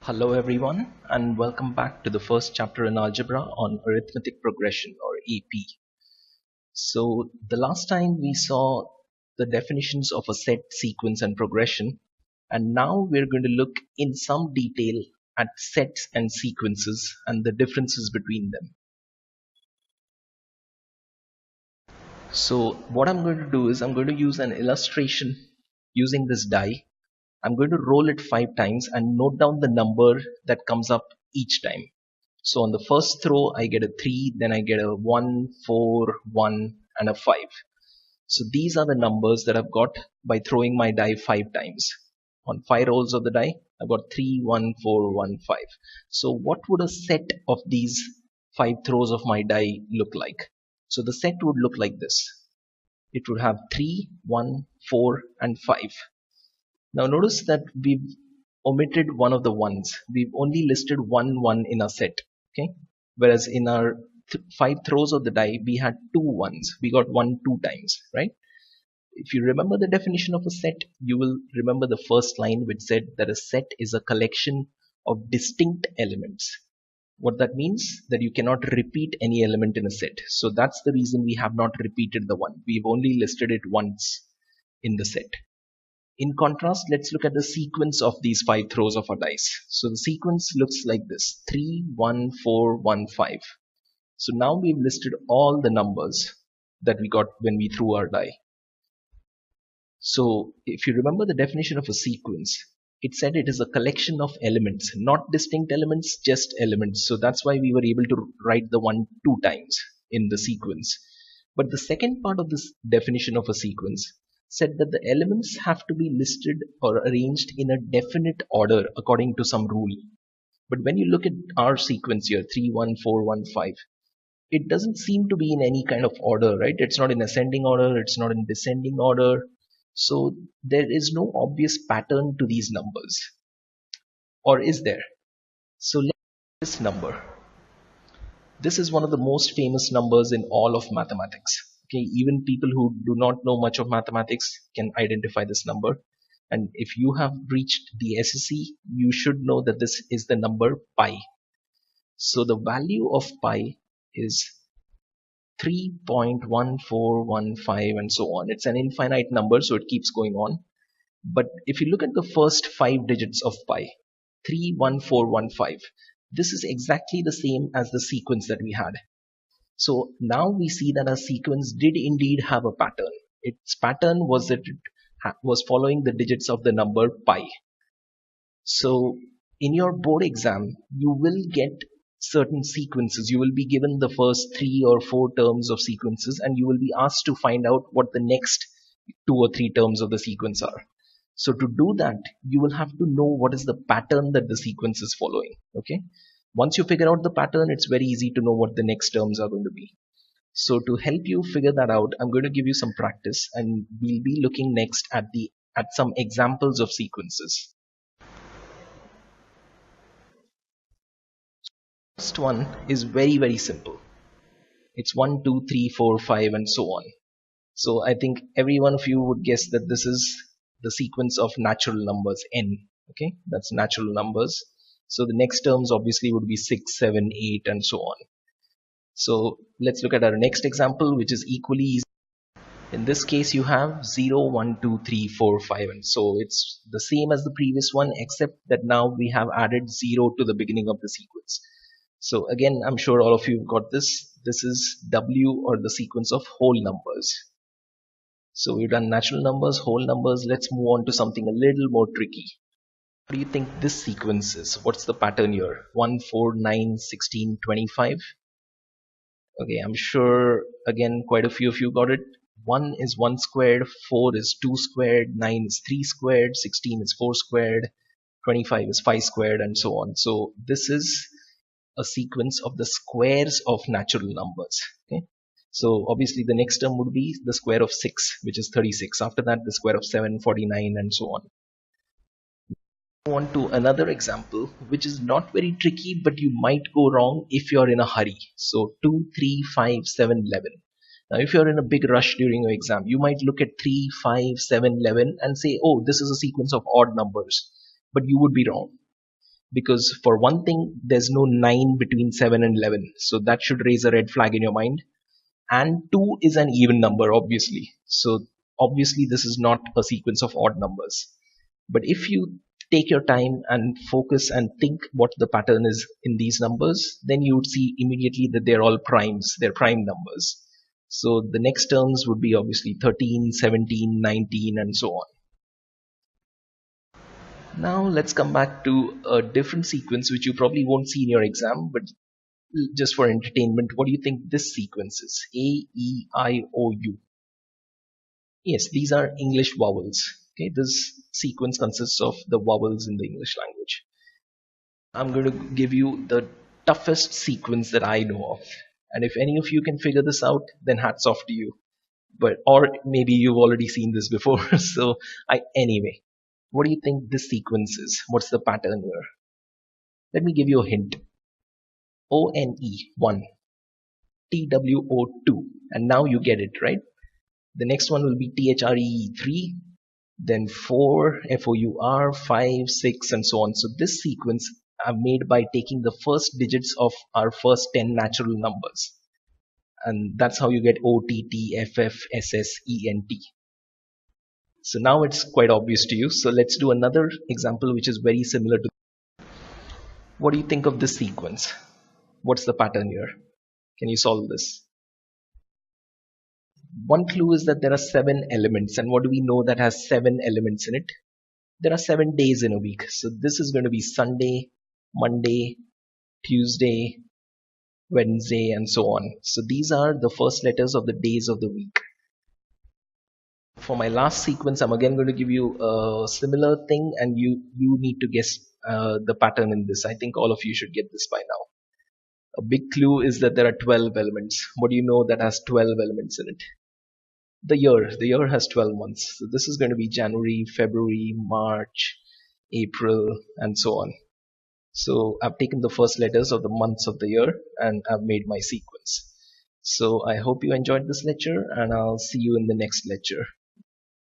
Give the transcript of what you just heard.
Hello everyone and welcome back to the first chapter in Algebra on Arithmetic Progression or AP. So the last time we saw the definitions of a set, sequence and progression, and now we're going to look in some detail at sets and sequences and the differences between them. So what I'm going to do is I'm going to use an illustration using this die. I'm going to roll it 5 times and note down the number that comes up each time. So on the first throw, I get a 3, then I get a 1, 4, 1, and a 5. So these are the numbers that I've got by throwing my die 5 times. On 5 rolls of the die, I've got 3, 1, 4, 1, 5. So what would a set of these 5 throws of my die look like? So the set would look like this. It would have 3, 1, 4, and 5. Now notice that we've omitted one of the ones. We've only listed one in our set. Okay, whereas in our 5 throws of the die we had 2 1s. We got 1 2 times, right? If you remember the definition of a set, you will remember the first line which said that a set is a collection of distinct elements. What that means, that you cannot repeat any element in a set. So that's the reason we have not repeated the one. We've only listed it once in the set. In contrast, let's look at the sequence of these 5 throws of our dice. So the sequence looks like this: 3, 1, 4, 1, 5. So now we've listed all the numbers that we got when we threw our die. So if you remember the definition of a sequence, it said it is a collection of elements, not distinct elements, just elements. So that's why we were able to write the 1 2 times in the sequence. But the second part of this definition of a sequence said that the elements have to be listed or arranged in a definite order according to some rule. But when you look at our sequence here, 3, 1, 4, 1, 5, it doesn't seem to be in any kind of order, right? It's not in ascending order, it's not in descending order. So there is no obvious pattern to these numbers. Or is there? So let's look at this number. This is one of the most famous numbers in all of mathematics. Okay, even people who do not know much of mathematics can identify this number. And if you have reached the SSC, you should know that this is the number pi. So the value of pi is 3.1415 and so on. It's an infinite number, so it keeps going on. But if you look at the first 5 digits of pi, 31415, this is exactly the same as the sequence that we had. So now we see that our sequence did indeed have a pattern. Its pattern was that it was following the digits of the number pi. So in your board exam, you will get certain sequences. You will be given the first 3 or 4 terms of sequences, and you will be asked to find out what the next 2 or 3 terms of the sequence are. So to do that, you will have to know what is the pattern that the sequence is following. Okay. Once you figure out the pattern, it's very easy to know what the next terms are going to be. So to help you figure that out, I'm going to give you some practice, and we'll be looking next at some examples of sequences. First one is very simple. It's 1, 2, 3, 4, 5 and so on. So I think every one of you would guess that this is the sequence of natural numbers, n. Okay, that's natural numbers. So the next terms obviously would be 6, 7, 8 and so on. So let's look at our next example, which is equally easy. In this case you have 0, 1, 2, 3, 4, 5 and so it's the same as the previous one, except that now we have added 0 to the beginning of the sequence. So again, I'm sure all of you have got this. This is W, or the sequence of whole numbers. So we've done natural numbers, whole numbers. Let's move on to something a little more tricky. What do you think this sequence is? What's the pattern here? 1, 4, 9, 16, 25. Okay, I'm sure again quite a few of you got it. 1 is 1 squared, 4 is 2 squared, 9 is 3 squared, 16 is 4 squared, 25 is 5 squared and so on. So this is a sequence of the squares of natural numbers. Okay, so obviously the next term would be the square of 6, which is 36. After that, the square of 7, 49 and so on. On to another example, which is not very tricky, but you might go wrong if you're in a hurry. So 2, 3, 5, 7, 11. Now if you're in a big rush during your exam, you might look at 3, 5, 7, 11 and say, oh, this is a sequence of odd numbers. But you would be wrong. because for one thing, there's no 9 between 7 and 11. So that should raise a red flag in your mind. And 2 is an even number, obviously. So obviously, this is not a sequence of odd numbers. But if you take your time and focus and think what the pattern is in these numbers, then you would see immediately that they're all primes, they're prime numbers. So the next terms would be obviously 13, 17, 19, and so on. Now let's come back to a different sequence which you probably won't see in your exam, but just for entertainment, what do you think this sequence is? A, E, I, O, U. Yes, these are English vowels. Okay, this sequence consists of the vowels in the English language. I'm going to give you the toughest sequence that I know of. And if any of you can figure this out, then hats off to you. But or maybe you've already seen this before. So anyway, what do you think this sequence is? What's the pattern here? Let me give you a hint. ONE 1, TWO 2, and now you get it, right? The next one will be THRE 3, then 4, FOUR 5, 6, and so on. So this sequence I've made by taking the first digits of our first 10 natural numbers. And that's how you get OTT, FF, SS, ENT. So now it's quite obvious to you. So let's do another example which is very similar to. What do you think of this sequence? What's the pattern here? Can you solve this? One clue is that there are 7 elements. And what do we know that has 7 elements in it? There are 7 days in a week. So this is going to be Sunday, Monday, Tuesday, Wednesday, and so on. So these are the first letters of the days of the week. For my last sequence, I'm again going to give you a similar thing, and you need to guess the pattern in this. I think all of you should get this by now. A big clue is that there are 12 elements. What do you know that has 12 elements in it? The year has 12 months. So this is going to be January, February, March, April, and so on. So I've taken the first letters of the months of the year and I've made my sequence. So I hope you enjoyed this lecture, and I'll see you in the next lecture.